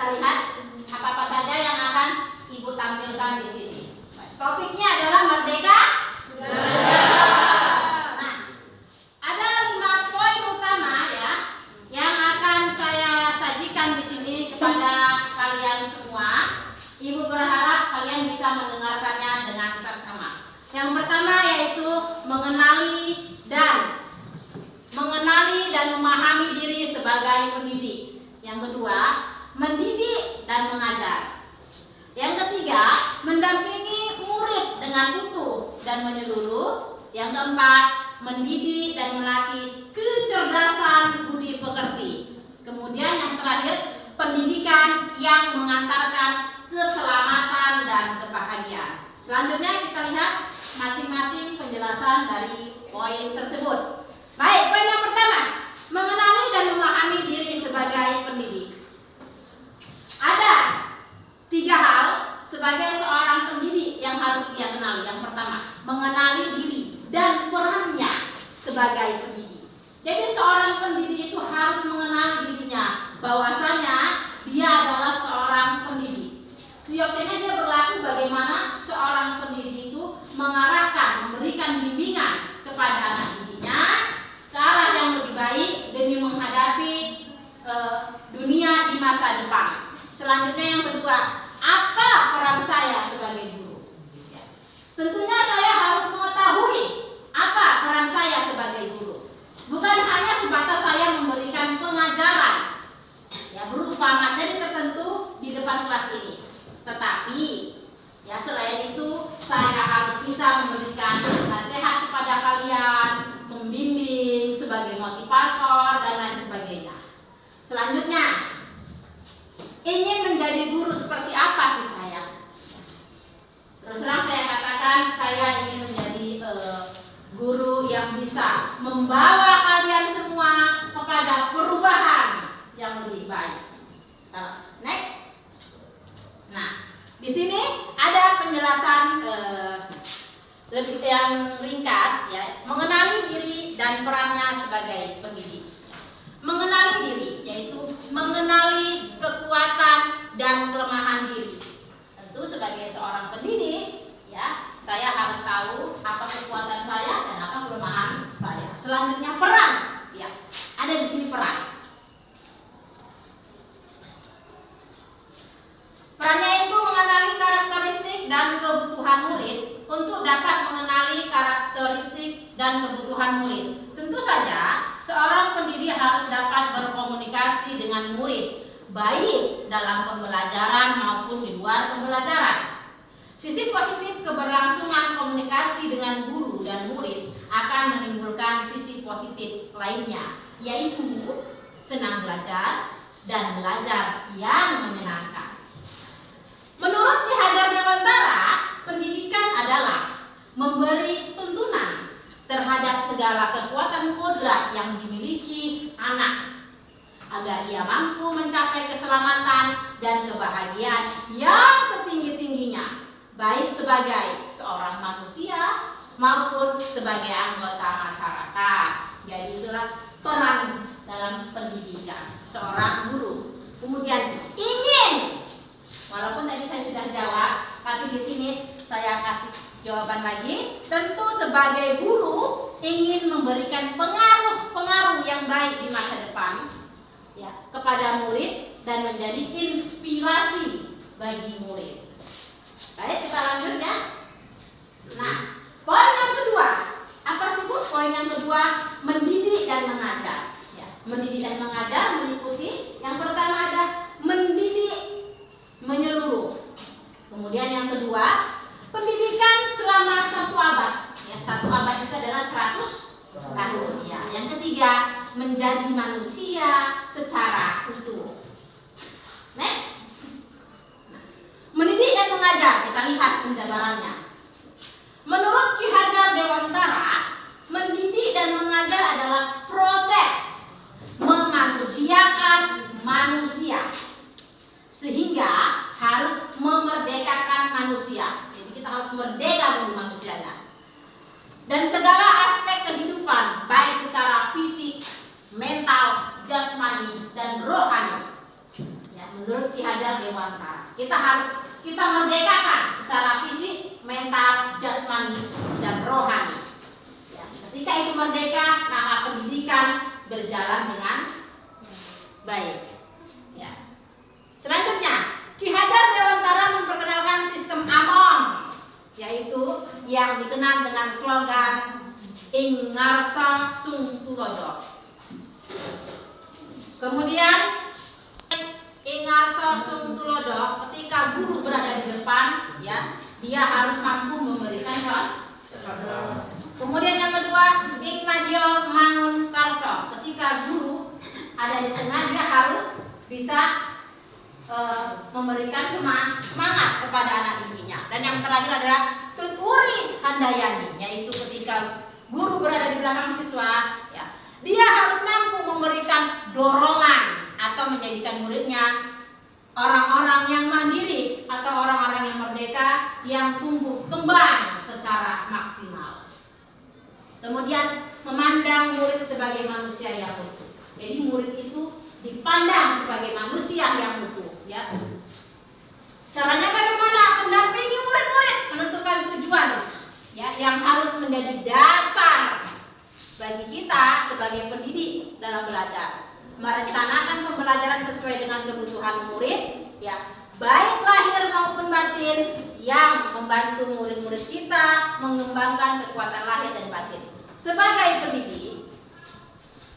kita lihat apa-apa saja yang akan Ibu tampilkan di sini. Topiknya adalah merdeka. Nah, ada 5 poin utama ya yang akan saya sajikan di sini kepada kalian semua. Ibu berharap kalian bisa mendengarkannya dengan saksama. Yang pertama yaitu mengenali dan memahami diri sebagai pendidik. Yang kedua, mendidik dan mengajar. Yang ketiga, mendampingi murid dengan utuh dan menyeluruh. Yang keempat, mendidik dan melatih kecerdasan budi pekerti. Kemudian yang terakhir, pendidikan yang mengantarkan keselamatan dan kebahagiaan. Selanjutnya kita lihat masing-masing penjelasan dari poin tersebut. Baik, poin yang pertama, mengenali dan memahami diri sebagai pendidik. Ada 3 hal sebagai seorang pendidik yang harus dia kenali. Yang pertama, mengenali diri dan perannya sebagai pendidik. Jadi seorang pendidik itu harus mengenali dirinya, bahwasanya dia adalah seorang pendidik. Seyogyanya dia berlaku bagaimana seorang pendidik itu mengarahkan, memberikan bimbingan kepada anak didiknya ke arah yang lebih baik demi menghadapi dunia di masa depan. Selanjutnya yang kedua, apa peran saya sebagai guru? Ya. Tentunya saya harus mengetahui apa peran saya sebagai guru. Bukan hanya sebatas saya memberikan pengajaran ya berupa materi tertentu di depan kelas ini, tetapi ya selain itu saya harus bisa memberikan nasihat kepada kalian, membimbing sebagai motivator dan lain sebagainya. Selanjutnya, ingin menjadi guru seperti apa sih saya? Terus terang saya katakan saya ingin menjadi guru yang bisa membawa kalian semua kepada perubahan yang lebih baik. Next. Nah, di sini ada penjelasan lebih yang ringkas ya, mengenali diri dan perannya sebagai pendidik. Mengenali diri yaitu mengenali kekuatan dan kelemahan diri. Tentu sebagai seorang pendidik ya, saya harus tahu apa kekuatan saya dan apa kelemahan saya. Selanjutnya peran ya, ada di sini peran. Perannya itu mengenali karakteristik dan kebutuhan murid. Untuk dapat mengenali karakteristik dan kebutuhan murid, tentu saja seorang pendidik harus dapat berkomunikasi dengan murid, baik dalam pembelajaran maupun di luar pembelajaran. Sisi positif keberlangsungan komunikasi dengan guru dan murid akan menimbulkan sisi positif lainnya, yaitu senang belajar dan belajar yang menyenangkan. Menurut Ki Hajar Dewantara, pendidikan adalah memberi tuntunan terhadap segala kekuatan kodrat yang dimiliki anak agar ia mampu mencapai keselamatan dan kebahagiaan yang setinggi-tingginya, baik sebagai seorang manusia maupun sebagai anggota masyarakat. Jadi itulah peran dalam pendidikan seorang guru. Kemudian ingin, walaupun tadi saya sudah jawab, tapi di sini saya kasih jawaban lagi. Tentu sebagai guru ingin memberikan pengaruh yang baik di masa depan ya kepada murid dan menjadi inspirasi bagi murid. Baik, kita lanjut ya. Nah, poin yang kedua, apa sih Bu? Poin yang kedua, mendidik dan mengajar. Ya, mendidik dan mengajar meliputi yang pertama ada mendidik menyeluruh. Kemudian yang kedua, pendidikan selama 1 abad. Ya, 1 abad itu adalah 100 tahun. Ya, yang ketiga, menjadi manusia secara utuh. Next. Nah, mendidik dan mengajar, kita lihat penjabarannya. Menurut Ki Hajar Dewantara, mendidik dan mengajar adalah proses memanusiakan manusia, sehingga harus memerdekakan manusia. Jadi kita harus merdeka dulu manusianya. Dan segala aspek kehidupan, baik secara fisik, mental, jasmani, dan rohani. Ya, menurut Ki Hajar Hajar Dewantara. Kita merdekakan secara fisik, mental, jasmani, dan rohani. Ya, ketika itu merdeka, maka pendidikan berjalan dengan baik. Ya. Selanjutnya, Ki Hajar Dewantara memperkenalkan sistem Among, yaitu yang dikenal dengan slogan Ing Ngarsa Sung Tulodo. Kemudian Ing Ngarsa Sung Tulodo, ketika guru berada di depan, ya, dia harus mampu memberikan contoh. Kemudian yang kedua, Ing Madya Mangun Karso, ketika guru ada di tengah, dia harus bisa memberikan semangat kepada anak didiknya. Dan yang terakhir adalah Tuturi Handayani, yaitu ketika guru berada di belakang siswa, ya, dia harus mampu memberikan dorongan atau menjadikan muridnya orang-orang yang mandiri atau orang-orang yang merdeka yang tumbuh kembang secara maksimal. Kemudian memandang murid sebagai manusia yang utuh. Jadi murid itu dipandang sebagai manusia yang utuh, ya. Caranya bagaimana? Mendampingi murid-murid menentukan tujuan, ya, yang harus menjadi dasar bagi kita sebagai pendidik dalam belajar. Merencanakan pembelajaran sesuai dengan kebutuhan murid, ya, baik lahir maupun batin, yang membantu murid-murid kita mengembangkan kekuatan lahir dan batin. Sebagai pendidik,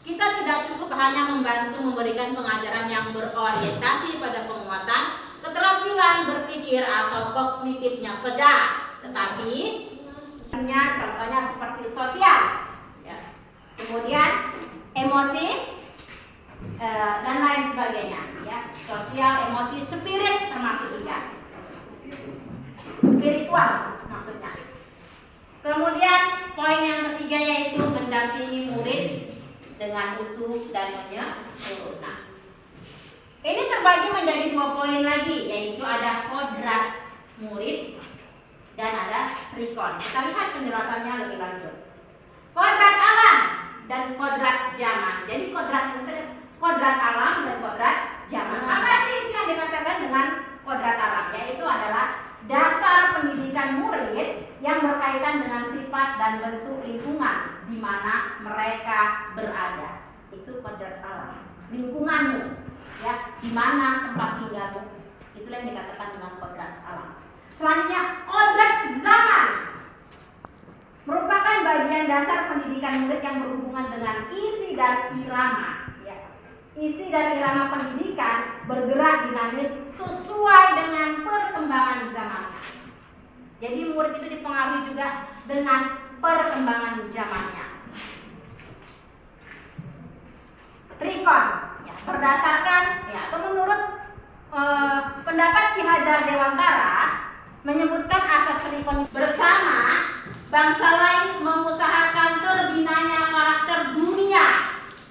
kita tidak cukup hanya membantu memberikan pengajaran yang berorientasi pada penguatan keterampilan berpikir atau kognitifnya saja, tetapi contohnya seperti sosial, ya, kemudian emosi, dan lain sebagainya, ya, sosial, emosi, spirit termasuk juga spiritual maksudnya. Kemudian poin yang ketiga yaitu mendampingi murid dengan utuh dan menyeluruh. Nah, ini terbagi menjadi 2 poin lagi, yaitu ada kodrat murid dan ada rikon. Kita lihat penjelasannya lebih lanjut. Kodrat alam dan kodrat zaman. Jadi kodrat alam dan kodrat zaman. Apa sih yang dikatakan dengan kodrat alam? Yaitu adalah dasar pendidikan murid yang berkaitan dengan sifat dan bentuk lingkungan di mana mereka berada. Itu kodrat alam. Lingkunganmu, ya, di mana tempat tinggalmu. Itulah yang dikatakan dengan kodrat alam. Selanjutnya kodrat zaman merupakan bagian dasar pendidikan murid yang berhubungan dengan isi dan irama. Ya. Isi dan irama pendidikan bergerak dinamis sesuai dengan perkembangan zamannya. Jadi murid itu dipengaruhi juga dengan perkembangan zamannya. Trikon, ya, berdasarkan, ya, atau menurut pendapat Ki Hajar Dewantara menyebutkan asas trikon bersama bangsa lain mengusahakan terbinanya karakter dunia.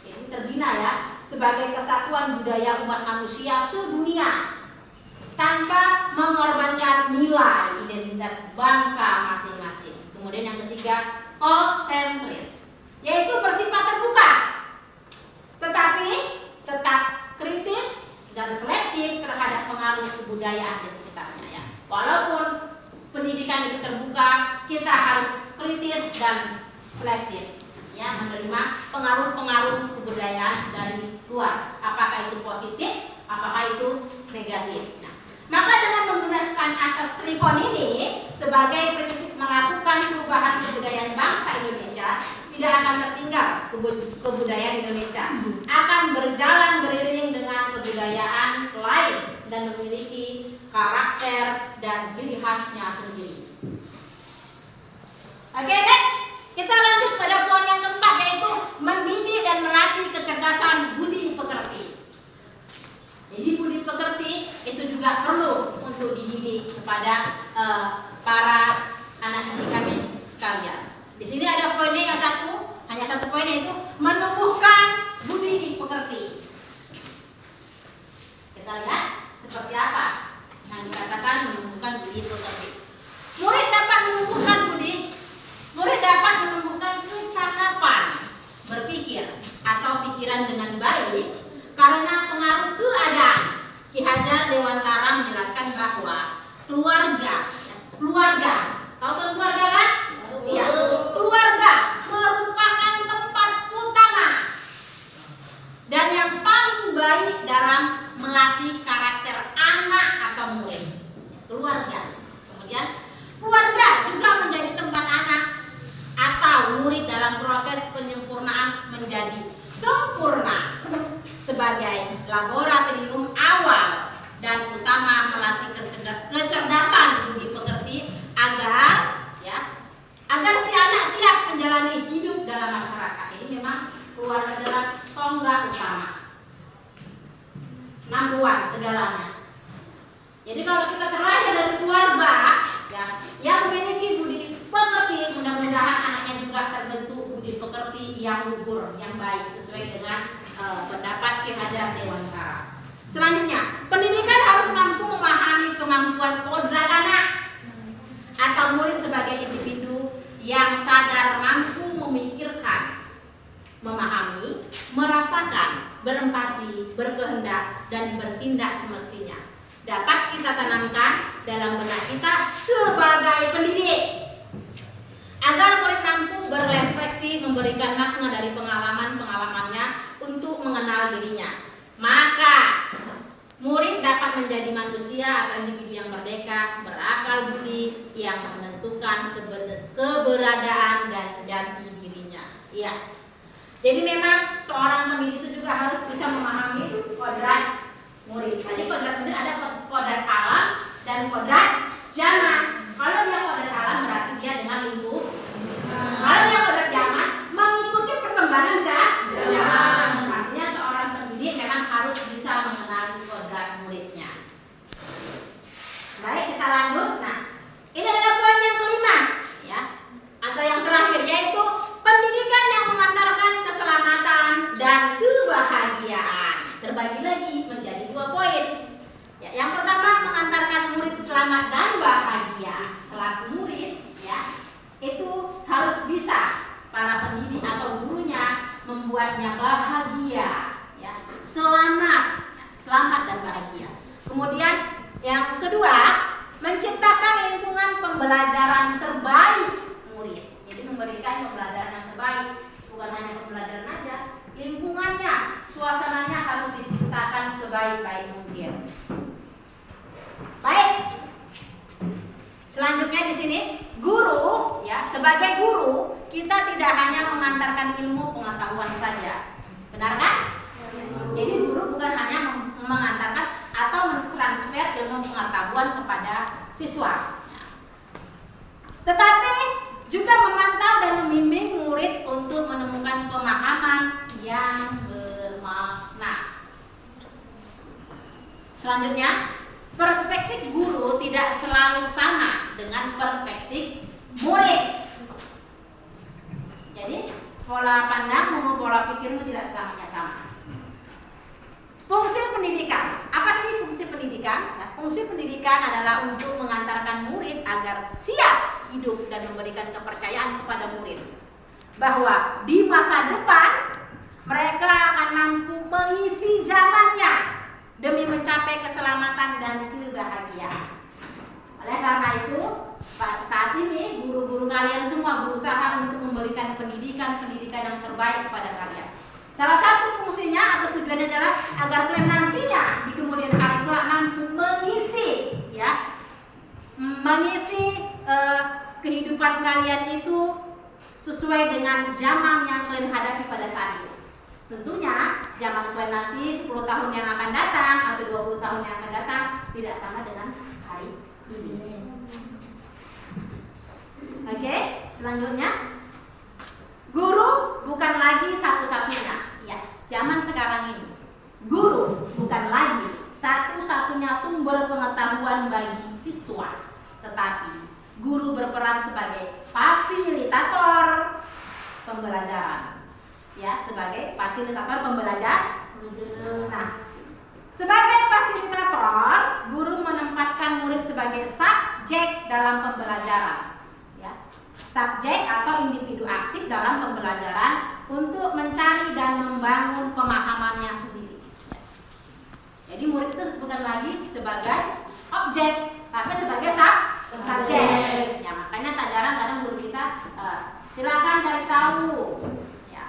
Jadi terbina, ya, sebagai kesatuan budaya umat manusia sedunia tanpa mengorbankan nilai identitas bangsa masing-masing. Kemudian yang ketiga, konsentris, yaitu bersifat terbuka tetapi tetap kritis dan selektif terhadap pengaruh kebudayaan di sekitarnya, ya. Walaupun pendidikan itu terbuka, kita harus kritis dan selektif, ya, menerima pengaruh-pengaruh kebudayaan dari luar, apakah itu positif, apakah itu negatif. Nah, maka dengan menggunakan asas trikon ini sebagai prinsip melakukan perubahan kebudayaan bangsa Indonesia, tidak akan tertinggal kebudayaan Indonesia, akan berjalan beriring dengan kebudayaan lain dan memiliki karakter dan ciri khasnya sendiri. Oke, next kita lanjut pada poin yang keempat, yaitu mendidik dan melatih kecerdasan budi pekerti. Jadi budi pekerti itu juga perlu untuk dididik kepada para anak didik kami sekalian. Di sini ada poinnya yang satu, hanya satu poin, yaitu menumbuhkan budi pekerti. Kita lihat seperti apa yang dikatakan menumbuhkan budi pekerti. Murid dapat menumbuhkan kecakapan berpikir atau pikiran dengan baik karena pengaruh keadaan. Ki Hajar Dewantara bahwa keluarga, tahu kan keluarga kan? Iya, keluarga merupakan tempat utama dan yang paling baik dalam melatih karakter anak atau murid. Keluarga. Kemudian keluarga juga menjadi tempat anak atau murid dalam proses penyempurnaan menjadi sempurna sebagai laboratorium awal dan utama melatih kecerdasan budi pekerti agar si anak siap menjalani hidup dalam masyarakat. Ini memang keluarga adalah tonggak utama, number one segalanya. Jadi kalau kita terlahir dari keluarga yang memiliki budi pekerti, mudah-mudahan anaknya juga terbentuk budi pekerti yang luhur, yang baik sesuai dengan pendapat Ki Hajar Dewantara. Selanjutnya, pendidikan harus mampu memahami kemampuan kodrat anak atau murid sebagai individu yang sadar mampu memikirkan, memahami, merasakan, berempati, berkehendak, dan bertindak semestinya. Dapat kita tanamkan dalam benak kita sebagai pendidik agar murid mampu berefleksi, memberikan makna dari pengalaman-pengalamannya untuk mengenal dirinya. Maka murid dapat menjadi manusia atau individu yang merdeka, berakal budi, yang menentukan keberadaan dan jati dirinya. Iya. Jadi memang seorang pendidik itu juga harus bisa memahami kodrat murid. Tadi kodrat murid ada kodrat alam dan kodrat zaman. Kalau dia kodrat alam berarti dia dengan lingkup. Kalau dia kodrat zaman mengikuti perkembangan zaman. Artinya seorang pendidik memang harus bisa mengenali kodrat muridnya. Baik, kita lanjut. Nah, ini adalah poin yang kelima, ya, atau yang terakhir, yaitu pendidikan yang mengantarkan keselamatan dan kebahagiaan. Terbagi lagi menjadi 2 poin. Ya, yang pertama mengantarkan murid selamat dan bahagia. Selaku murid, ya, itu harus bisa para pendidik atau gurunya membuatnya bahagia, ya, selamat dan bahagia. Kemudian yang kedua, menciptakan lingkungan pembelajaran terbaik murid. Jadi memberikan pembelajaran yang terbaik, bukan hanya pembelajaran aja, lingkungannya, suasananya harus diciptakan sebaik-baik mungkin. Baik. Selanjutnya di sini, guru, ya, sebagai guru kita tidak hanya mengantarkan ilmu pengetahuan saja, benar kan? Jadi guru bukan hanya mengantarkan atau mentransfer ilmu pengetahuan kepada siswa, tetapi juga memantau dan membimbing murid untuk menemukan pemahaman yang bermakna. Selanjutnya, perspektif guru tidak selalu sama dengan perspektif murid. Jadi pola pandangmu, pola pikirmu tidak selamanya sama. Fungsi pendidikan. Apa sih fungsi pendidikan? Nah, fungsi pendidikan adalah untuk mengantarkan murid agar siap hidup dan memberikan kepercayaan kepada murid bahwa di masa depan mereka akan mampu mengisi zamannya demi mencapai keselamatan dan kebahagiaan. Oleh karena itu, saat ini guru-guru kalian semua berusaha untuk memberikan pendidikan yang terbaik kepada kalian. Salah satu fungsinya atau tujuannya adalah agar kalian nantinya di kemudian hari kelak mampu mengisi kehidupan kalian itu sesuai dengan zaman yang kalian hadapi pada saat itu. Tentunya zaman kalian nanti 10 tahun yang akan datang atau 20 tahun yang akan datang tidak sama dengan hari ini. Oke, selanjutnya, guru bukan lagi satu-satunya. Yes, zaman sekarang ini guru bukan lagi satu-satunya sumber pengetahuan bagi siswa, tetapi guru berperan sebagai fasilitator pembelajaran. Ya, sebagai fasilitator pembelajaran. Nah, sebagai fasilitator, guru menempatkan murid sebagai subjek dalam pembelajaran. Ya, subjek atau individu aktif dalam pembelajaran untuk mencari dan membangun pemahamannya sendiri. Ya. Jadi murid itu bukan lagi sebagai objek, tapi sebagai subjek. Ya, makanya tak jarang kadang guru kita silakan cari tahu. Ya.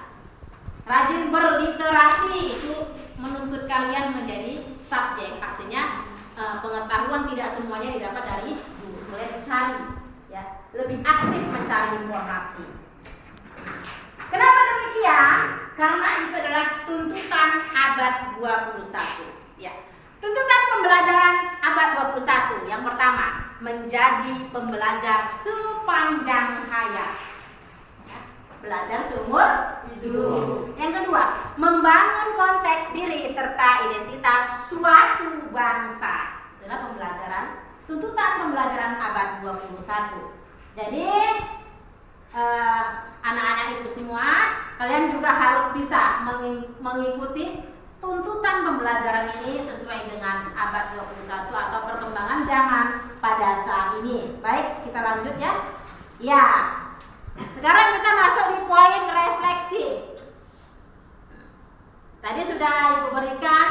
Rajin berliterasi itu menuntut kalian menjadi subjek. Artinya pengetahuan tidak semuanya didapat dari guru. Boleh mencari, ya, lebih aktif mencari informasi. Kenapa demikian? Karena itu adalah tuntutan abad 21. Ya. Tuntutan pembelajaran abad 21. Yang pertama, menjadi pembelajar sepanjang hayat. Ya. Belajar seumur hidup. Yang kedua, membangun konteks diri serta identitas suatu bangsa. Itulah pembelajaran, tuntutan pembelajaran abad 21. Jadi anak-anak ibu semua, kalian juga harus bisa mengikuti tuntutan pembelajaran ini sesuai dengan abad 21 atau perkembangan zaman pada saat ini. Baik, kita lanjut ya. Ya. Sekarang kita masuk di poin refleksi. Tadi sudah ibu berikan,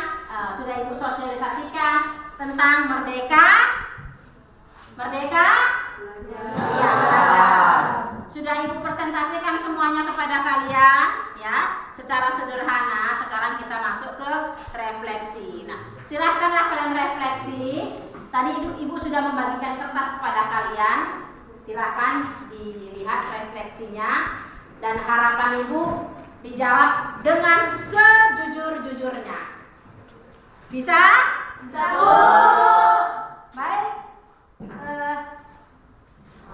sudah ibu sosialisasikan tentang merdeka. Merdeka? Iya, belajar. Sudah ibu presentasikan semuanya kepada kalian, ya, secara sederhana. Sekarang kita masuk ke refleksi. Nah, silahkanlah kalian refleksi. Tadi ibu sudah membagikan kertas kepada kalian. Silahkan dilihat refleksinya dan harapan ibu dijawab dengan sejujur-jujurnya. Bisa? Bisa, Bu. Baik.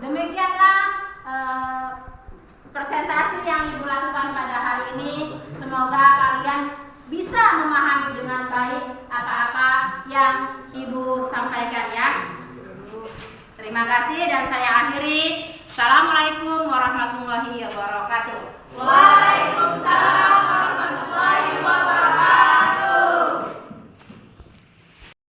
Demikianlah presentasi yang ibu lakukan pada hari ini. Semoga kalian bisa memahami dengan baik apa-apa yang ibu sampaikan ya. Terima kasih dan saya akhiri. Assalamualaikum warahmatullahi wabarakatuh.